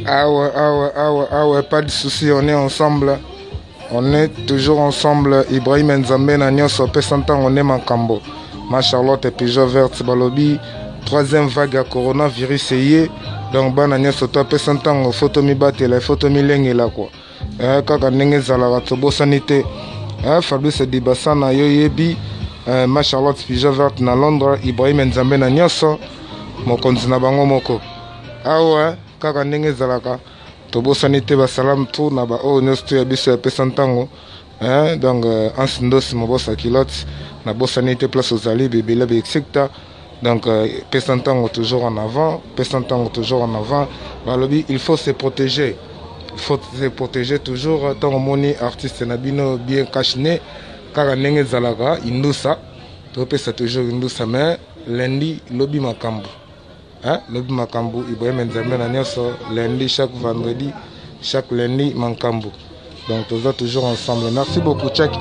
Ah ouais, pas de souci, on est ensemble. On est toujours ensemble. Ibrahim Nzambe na nyonso pe santan on est makambo. Ma Charlotte et Pigeon Verte Balobi. Troisième vague à coronavirus est donc bana nyonso to pe santan photo mi batela photo mi lengela quoi. Kaka ndenge zalaka tobo sanité. Fabrice Dibasana yo yebi. Ma Charlotte Pigeon Verte na Londres. Ibrahim Nzambe na nyonso mokonzi na bango moko. Ah ouais, kaka ndenge zalaka. Tobo sanité basalam tout na ba o nyonso ya biso ya pesa ntango donc ansindosi mobosa kilote na bosanité place aux ali bebele be secteur donc pesa ntango toujours en avant pesa ntango toujours en avant balobi il faut se protéger toujours tant moni artiste na bino bien caché kaka ndenge zalaka indusa to pesa toujours indusa mais lundi lobi makambo. Lobi makambu Ibrahim Nzambe na nyonso lundi chaque vendredi chaque lundi makambu donc toujours ensemble. Merci beaucoup. Check